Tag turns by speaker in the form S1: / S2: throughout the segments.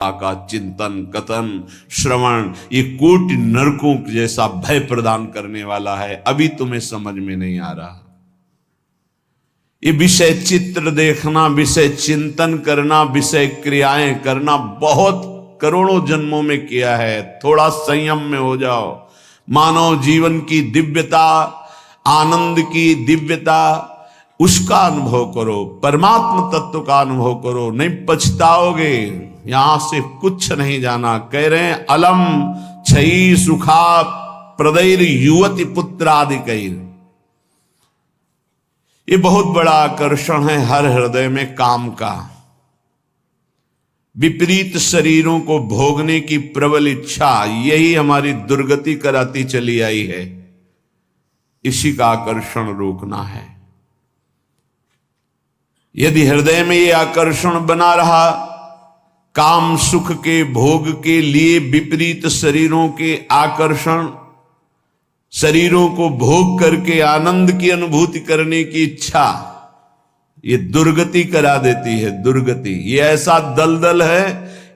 S1: का चिंतन, कथन, श्रवण ये कोटि नरकों जैसा भय प्रदान करने वाला है। अभी तुम्हें समझ में नहीं आ रहा। ये विषय चित्र देखना, विषय चिंतन करना, विषय क्रियाएं करना बहुत करोड़ों जन्मों में किया है। थोड़ा संयम में हो जाओ। मानव जीवन की दिव्यता, आनंद की दिव्यता, उसका अनुभव करो, परमात्म तत्व का अनुभव करो, नहीं पछताओगे। यहां से कुछ नहीं जाना। कह रहे हैं अलम छई सुखा प्रदैर युवती पुत्रादिकैर। ये बहुत बड़ा आकर्षण है हर हृदय में काम का। विपरीत शरीरों को भोगने की प्रबल इच्छा, यही हमारी दुर्गति कराती चली आई है। इसी का आकर्षण रोकना है। यदि हृदय में ये आकर्षण बना रहा, काम सुख के भोग के लिए विपरीत शरीरों के आकर्षण, शरीरों को भोग करके आनंद की अनुभूति करने की इच्छा, ये दुर्गति करा देती है। दुर्गति ये ऐसा दलदल है,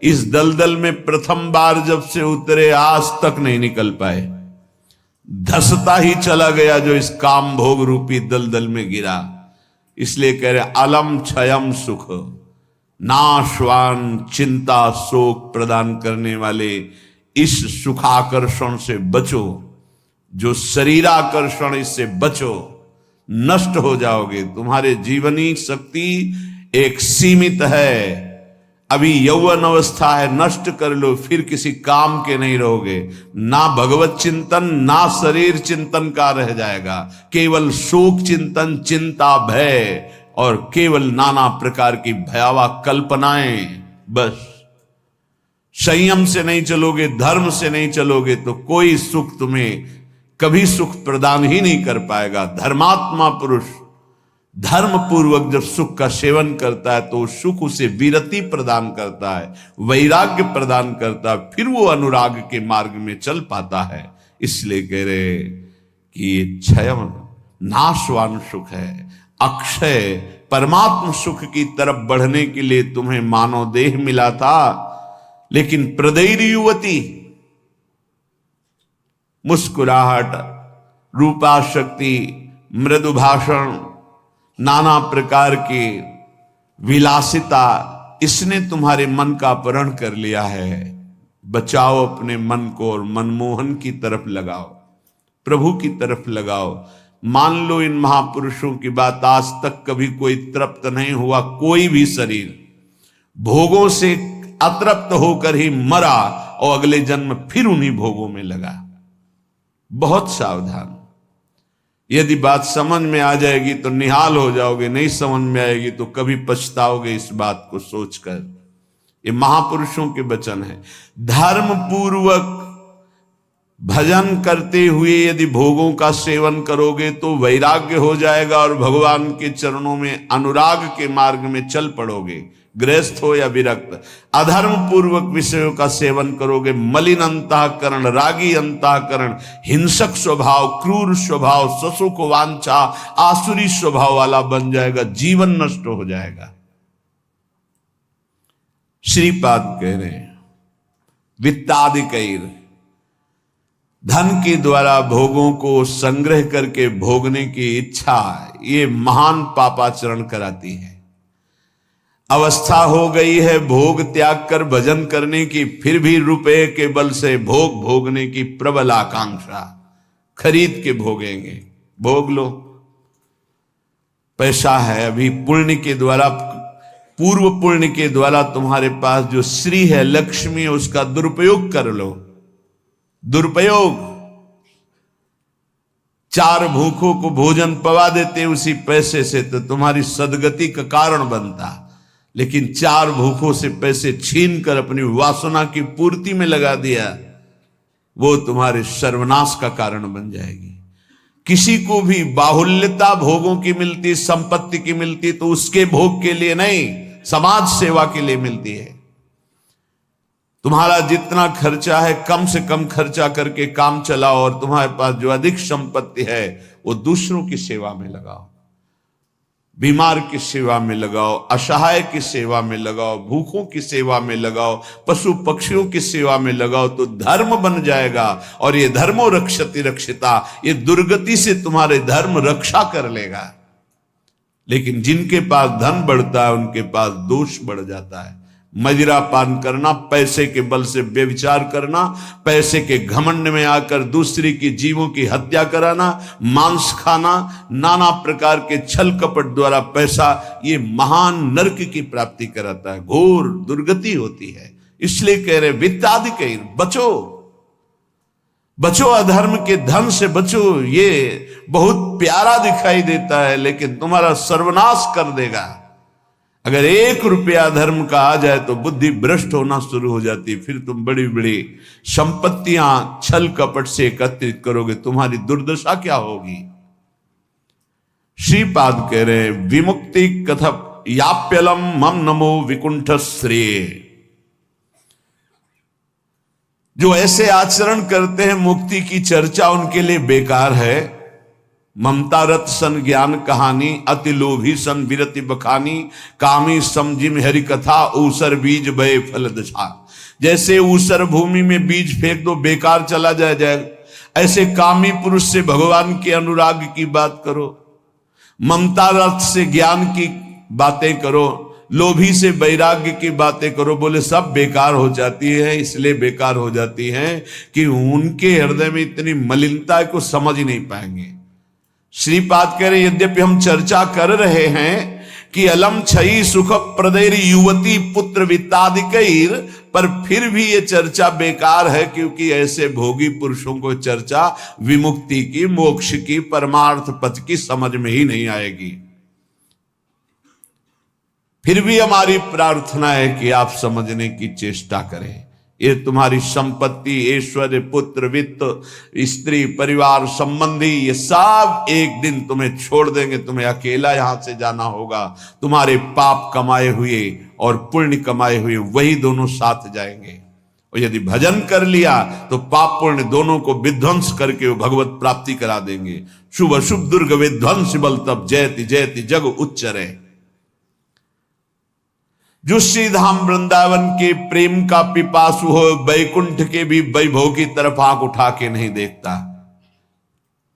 S1: इस दलदल में प्रथम बार जब से उतरे आज तक नहीं निकल पाए। धसता ही चला गया जो इस काम भोग रूपी दलदल में गिरा। इसलिए कह रहे अलम क्षयम सुख, नाशवान चिंता शोक प्रदान करने वाले इस सुखाकर्षण से बचो। जो शरीराकर्षण, इससे बचो, नष्ट हो जाओगे। तुम्हारे जीवनी शक्ति एक सीमित है। अभी यौवन अवस्था है, नष्ट कर लो, फिर किसी काम के नहीं रहोगे। ना भगवत चिंतन, ना शरीर चिंतन का रह जाएगा। केवल शोक चिंतन, चिंता, भय और केवल नाना प्रकार की भयावह कल्पनाएं। बस संयम से नहीं चलोगे, धर्म से नहीं चलोगे तो कोई सुख तुम्हें कभी सुख प्रदान ही नहीं कर पाएगा। धर्मात्मा पुरुष धर्म पूर्वक जब सुख का सेवन करता है तो सुख उसे विरति प्रदान करता है, वैराग्य प्रदान करता है, फिर वो अनुराग के मार्ग में चल पाता है। इसलिए कह रहे कि ये क्षय नाशवान सुख है, अक्षय परमात्म सुख की तरफ बढ़ने के लिए तुम्हें मानव देह मिला था। लेकिन प्रदैर युवती, मुस्कुराहट, रूपा शक्ति, मृदु भाषण, नाना प्रकार की विलासिता, इसने तुम्हारे मन का अपहरण कर लिया है। बचाओ अपने मन को और मनमोहन की तरफ लगाओ, प्रभु की तरफ लगाओ। मान लो इन महापुरुषों की बात, आज तक कभी कोई तृप्त नहीं हुआ। कोई भी शरीर भोगों से अतृप्त होकर ही मरा और अगले जन्म फिर उन्हीं भोगों में लगा। बहुत सावधान। यदि बात समझ में आ जाएगी तो निहाल हो जाओगे, नहीं समझ में आएगी तो कभी पछताओगे इस बात को सोचकर। ये महापुरुषों के वचन है। धर्म पूर्वक भजन करते हुए यदि भोगों का सेवन करोगे तो वैराग्य हो जाएगा और भगवान के चरणों में अनुराग के मार्ग में चल पड़ोगे, गृहस्थ हो या विरक्त। अधर्म पूर्वक विषयों का सेवन करोगे, मलिन अंतःकरण, रागी अंतःकरण, हिंसक स्वभाव, क्रूर स्वभाव, ससुख वांछा, आसुरी स्वभाव वाला बन जाएगा, जीवन नष्ट हो जाएगा। श्रीपाद कह रहे हैं वित्तादिकैर, धन के द्वारा भोगों को संग्रह करके भोगने की इच्छा, ये महान पापाचरण कराती है। अवस्था हो गई है भोग त्याग कर भजन करने की, फिर भी रुपए के बल से भोग भोगने की प्रबल आकांक्षा, खरीद के भोगेंगे। भोग लो, पैसा है, अभी पुण्य के द्वारा, पूर्व पुण्य के द्वारा तुम्हारे पास जो श्री है, लक्ष्मी है, उसका दुरुपयोग कर लो। दुरुपयोग, 4 भूखों को भोजन पवा देते उसी पैसे से तो तुम्हारी सदगति का कारण बनता। लेकिन 4 भूखों से पैसे छीन कर अपनी वासना की पूर्ति में लगा दिया, वो तुम्हारे सर्वनाश का कारण बन जाएगी। किसी को भी बाहुल्यता भोगों की मिलती, संपत्ति की मिलती तो उसके भोग के लिए नहीं, समाज सेवा के लिए मिलती है। तुम्हारा जितना खर्चा है कम से कम खर्चा करके काम चलाओ और तुम्हारे पास जो अधिक संपत्ति है वो दूसरों की सेवा में लगाओ। बीमार की सेवा में लगाओ, असहाय की सेवा में लगाओ, भूखों की सेवा में लगाओ, पशु पक्षियों की सेवा में लगाओ, तो धर्म बन जाएगा। और ये धर्मो रक्षति रक्षिता, ये दुर्गति से तुम्हारे धर्म रक्षा कर लेगा। लेकिन जिनके पास धन बढ़ता है उनके पास दोष बढ़ जाता है। मदिरा पान करना, पैसे के बल से व्यभिचार करना, पैसे के घमंड में आकर दूसरे की जीवों की हत्या कराना, मांस खाना, नाना प्रकार के छल कपट द्वारा पैसा, ये महान नरक की प्राप्ति कराता है, घोर दुर्गति होती है। इसलिए कह रहे वित्तादि बचो, बचो, अधर्म के धन से बचो। ये बहुत प्यारा दिखाई देता है लेकिन तुम्हारा सर्वनाश कर देगा। अगर 1 रुपया धर्म का आ जाए तो बुद्धि भ्रष्ट होना शुरू हो जाती है। फिर तुम बड़ी बड़ी संपत्तियां छल कपट से एकत्रित करोगे, तुम्हारी दुर्दशा क्या होगी। श्रीपाद कह रहे विमुक्ति कथप याप्यलम मम नमो विकुंठ श्रेय। जो ऐसे आचरण करते हैं मुक्ति की चर्चा उनके लिए बेकार है। ममता रत सन ज्ञान कहानी, अति लोभी सन विरति बखानी, कामी समझिम हरि कथा, ऊसर बीज बय फल दशा। जैसे ऊसर भूमि में बीज फेंक दो बेकार चला जाए, ऐसे कामी पुरुष से भगवान के अनुराग की बात करो, ममता रत से ज्ञान की बातें करो, लोभी से वैराग्य की बातें करो, बोले सब बेकार हो जाती है। इसलिए बेकार हो जाती है कि उनके हृदय में इतनी मलिनता है को समझ ही नहीं पाएंगे। श्रीपाद कह रहे यद्यपि हम चर्चा कर रहे हैं कि अलम छई सुख प्रदैर युवती पुत्र वित्तादिकैर, पर फिर भी ये चर्चा बेकार है, क्योंकि ऐसे भोगी पुरुषों को चर्चा विमुक्ति की, मोक्ष की, परमार्थ पथ की समझ में ही नहीं आएगी। फिर भी हमारी प्रार्थना है कि आप समझने की चेष्टा करें। ये तुम्हारी संपत्ति, ऐश्वर्य, पुत्र, वित्त, स्त्री, परिवार, संबंधी, ये सब एक दिन तुम्हें छोड़ देंगे। तुम्हें अकेला यहां से जाना होगा। तुम्हारे पाप कमाए हुए और पुण्य कमाए हुए वही दोनों साथ जाएंगे। और यदि भजन कर लिया तो पाप पुण्य दोनों को विध्वंस करके वो भगवत प्राप्ति करा देंगे। शुभ अशुभ दुर्ग विध्वंस बल तब जयति जयति जग उच्चरे। जो श्री धाम वृंदावन के प्रेम का पिपासु हो, वैकुंठ के भी वैभव की तरफ आंख उठा के नहीं देखता।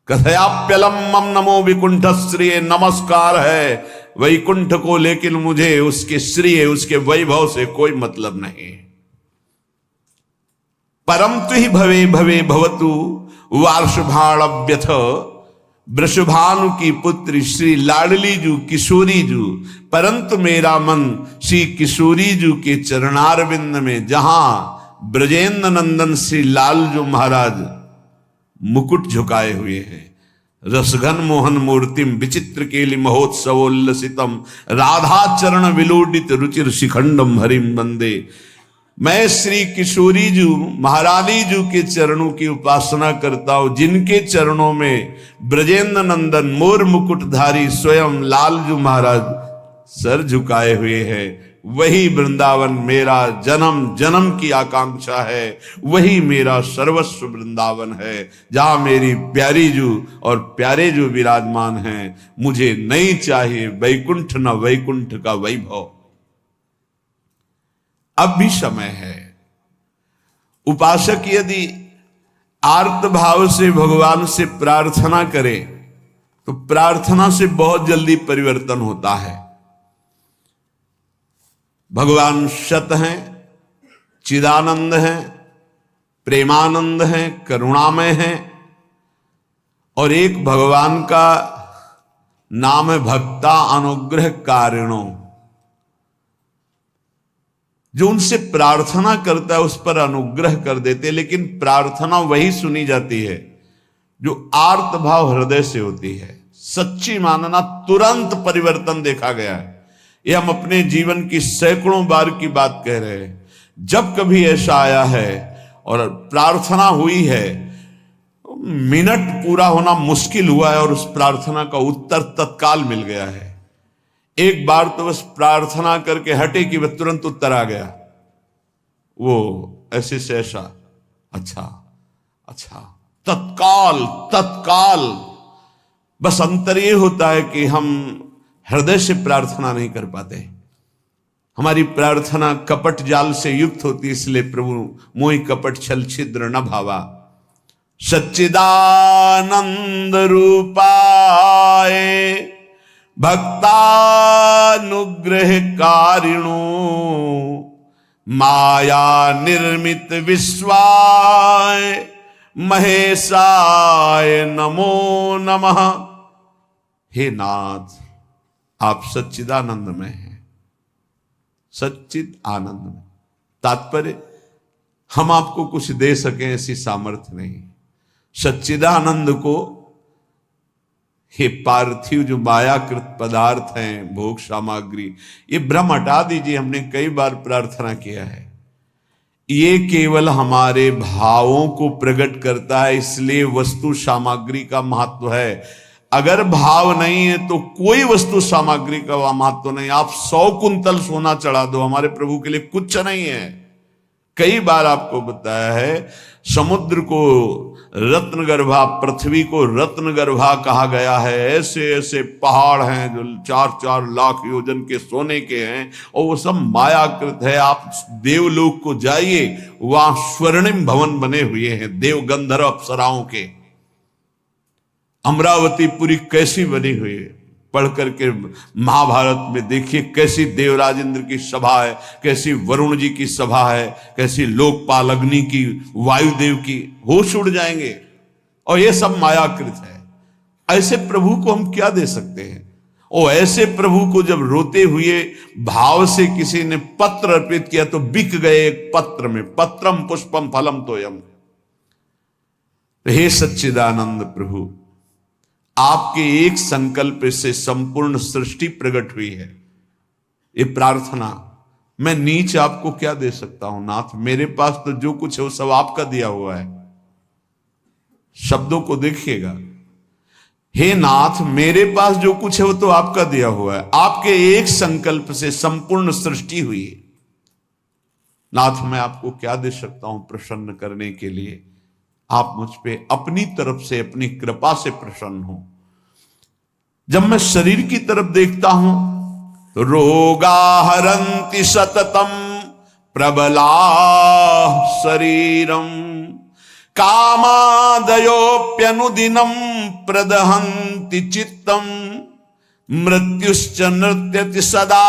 S1: कथयाप्यलम मम नमो विकुंठ श्रेय, नमस्कार है वैकुंठ को, लेकिन मुझे उसके श्रेय, उसके वैभव से कोई मतलब नहीं। परम तु ही भवे भवे भवतु वार्षभाण्यथ, वृषभानु की पुत्री श्री लाडली जू किशोरी जू, परंतु मेरा मन श्री किशोरी जू के चरणारविंद में, जहां ब्रजेंद्र नंदन श्री लालजू महाराज मुकुट झुकाए हुए हैं। रसघन मोहन मूर्तिम विचित्र केलि महोत्सवोल्लसितम, राधा चरण विलोडित रुचिर शिखंडम हरिम वंदे। मैं श्री किशोरी जू महारानी जू के चरणों की उपासना करता हूं, जिनके चरणों में ब्रजेंद्र नंदन मोर मुकुटधारी स्वयं लालजू महाराज सर झुकाए हुए हैं। वही वृंदावन मेरा जन्म जन्म की आकांक्षा है, वही मेरा सर्वस्व वृंदावन है, जहां मेरी प्यारी जू और प्यारे जू विराजमान हैं। मुझे नहीं चाहिए वैकुंठ न वैकुंठ का वैभव। अब भी समय है। उपासक यदि आर्त भाव से भगवान से प्रार्थना करे तो प्रार्थना से बहुत जल्दी परिवर्तन होता है। भगवान सत हैं, चिदानंद हैं, प्रेमानंद हैं, करुणामय हैं, और एक भगवान का नाम है भक्ता अनुग्रह कारिणो। जो उनसे प्रार्थना करता है उस पर अनुग्रह कर देते, लेकिन प्रार्थना वही सुनी जाती है जो आर्त भाव हृदय से होती है। सच्ची मानना, तुरंत परिवर्तन देखा गया है। ये हम अपने जीवन की सैकड़ों बार की बात कह रहे हैं। जब कभी ऐसा आया है और प्रार्थना हुई है, मिनट पूरा होना मुश्किल हुआ है और उस प्रार्थना का उत्तर तत्काल मिल गया है। एक बार तो बस प्रार्थना करके हटे कि वह तुरंत उत्तर आ गया। वो ऐसे से ऐसा, अच्छा अच्छा, तत्काल तत्काल। बस अंतर ये होता है कि हम हृदय से प्रार्थना नहीं कर पाते। हमारी प्रार्थना कपट जाल से युक्त होती, इसलिए प्रभु मोहि कपट छल छिद्र न भावा। सच्चिदानंद रूपाय भक्तानुग्रह कारिणो माया निर्मित विश्वाय महेशाय नमो नमः। हे नाथ, आप सच्चिदानंद में हैं, सच्चिद आनंद में। तात्पर्य, हम आपको कुछ दे सकें ऐसी सामर्थ्य नहीं। सच्चिदानंद को हे पार्थिव जो मायाकृत पदार्थ हैं, भोग सामग्री, ये भ्रम हटा दीजिए। हमने कई बार प्रार्थना किया है, ये केवल हमारे भावों को प्रकट करता है, इसलिए वस्तु सामग्री का महत्व है। अगर भाव नहीं है तो कोई वस्तु सामग्री का महत्व नहीं। आप 100 कुंतल सोना चढ़ा दो, हमारे प्रभु के लिए कुछ नहीं है। कई बार आपको बताया है, समुद्र को रत्नगर्भा, पृथ्वी को रत्नगर्भा कहा गया है। ऐसे ऐसे पहाड़ हैं जो 4-4 लाख योजन के सोने के हैं, और वो सब मायाकृत है। आप देवलोक को जाइए, वहां स्वर्णिम भवन बने हुए हैं देव गंधर्व अप्सराओं के। अमरावती पुरी कैसी बनी हुई है, पढ़ करके महाभारत में देखिए कैसी देवराज इंद्र की सभा है, कैसी वरुण जी की सभा है, कैसी लोकपाल अग्नि की, वायुदेव की, होश उड़ जाएंगे। और ये सब मायाकृत है। ऐसे प्रभु को हम क्या दे सकते हैं? और ऐसे प्रभु को जब रोते हुए भाव से किसी ने पत्र अर्पित किया तो बिक गए एक पत्र में। पत्रम पुष्पम फलम तोयम। हे सच्चिदानंद प्रभु, आपके एक संकल्प से संपूर्ण सृष्टि प्रकट हुई है। ये प्रार्थना, मैं नीच आपको क्या दे सकता हूं नाथ? मेरे पास तो जो कुछ है वो सब आपका दिया हुआ है। शब्दों को देखिएगा, हे नाथ, मेरे पास जो कुछ है वो तो आपका दिया हुआ है। आपके एक संकल्प से संपूर्ण सृष्टि हुई है। नाथ, मैं आपको क्या दे सकता हूं प्रसन्न करने के लिए? आप मुझ पे अपनी तरफ से, अपनी कृपा से प्रसन्न हो। जब मैं शरीर की तरफ देखता हूं तो रोगा हरन्ति सततम प्रबला शरीरम कामादयोप्यनुदिनम प्रदहन्ति चित्तम मृत्युश्च नृत्यति सदा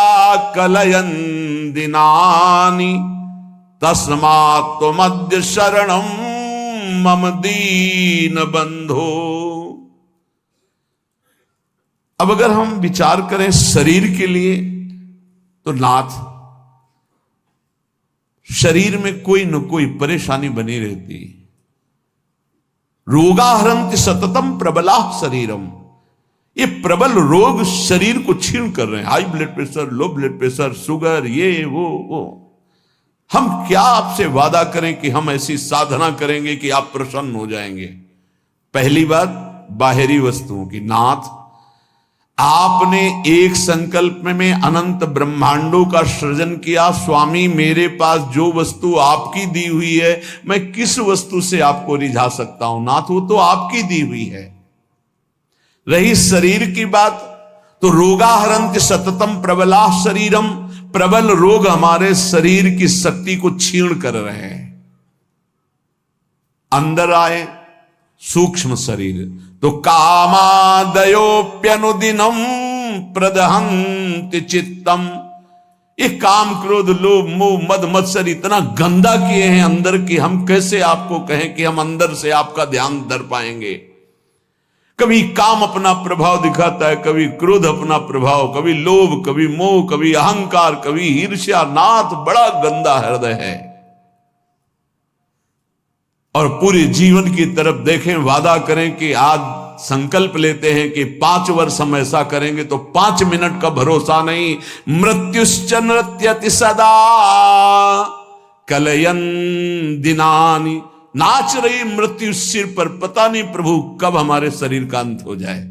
S1: कलयन् दिनानि तस्मात् त्वमद्य शरणं मम दीन बंधो। अब अगर हम विचार करें शरीर के लिए, तो नाथ, शरीर में कोई न कोई परेशानी बनी रहती। रोगाहरन्ति सततम प्रबला शरीरम। ये प्रबल रोग शरीर को छीण कर रहे हैं। High blood pressure, low blood pressure, sugar, ये वो। हम क्या आपसे वादा करें कि हम ऐसी साधना करेंगे कि आप प्रसन्न हो जाएंगे? पहली बात, बाहरी वस्तुओं की। नाथ, आपने एक संकल्प में अनंत ब्रह्मांडों का सृजन किया। स्वामी, मेरे पास जो वस्तु आपकी दी हुई है, मैं किस वस्तु से आपको रिझा सकता हूं? नाथ, वो तो आपकी दी हुई है। रही शरीर की बात, तो रोगाहरन्ति सततम प्रबला शरीरम। प्रबल रोग हमारे शरीर की शक्ति को छीण कर रहे हैं। अंदर आए सूक्ष्म शरीर, तो कामादयोप्यनुदिनम प्रदहन्ति चित्तम। ये काम, क्रोध, लोभ, मोह, मद, मत्सर इतना गंदा किए हैं अंदर की, हम कैसे आपको कहें कि हम अंदर से आपका ध्यान धर पाएंगे? कभी काम अपना प्रभाव दिखाता है, कभी क्रोध अपना प्रभाव, कभी लोभ, कभी मोह, कभी अहंकार, कभी ईर्ष्या। नाथ, बड़ा गंदा हृदय है। और पूरे जीवन की तरफ देखें, वादा करें कि आज संकल्प लेते हैं कि 5 वर्ष हम ऐसा करेंगे, तो 5 मिनट का भरोसा नहीं। मृत्युश्च नृत्यति सदा कलयन् दिनानि। नाच रही मृत्यु सिर पर, पता नहीं प्रभु कब हमारे शरीर का अंत हो जाए।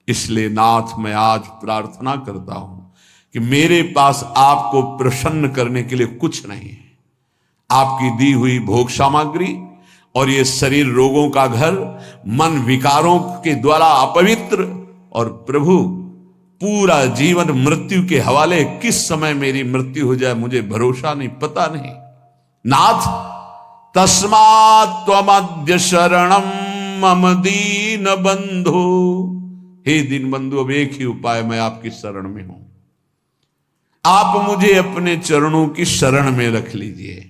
S1: इसलिए नाथ, मैं आज प्रार्थना करता हूं कि मेरे पास आपको प्रसन्न करने के लिए कुछ नहीं है। आपकी दी हुई भोग सामग्री और ये शरीर रोगों का घर, मन विकारों के द्वारा अपवित्र, और प्रभु पूरा जीवन मृत्यु के हवाले, किस समय मेरी मृत्यु हो जाए मुझे भरोसा नहीं, पता नहीं। नाथ तस्मात् त्वमद्य शरणम मम दीन बंधु, हे दीन बंधु अब एक ही उपाय, मैं आपकी शरण में हूं, आप मुझे अपने चरणों की शरण में रख लीजिए।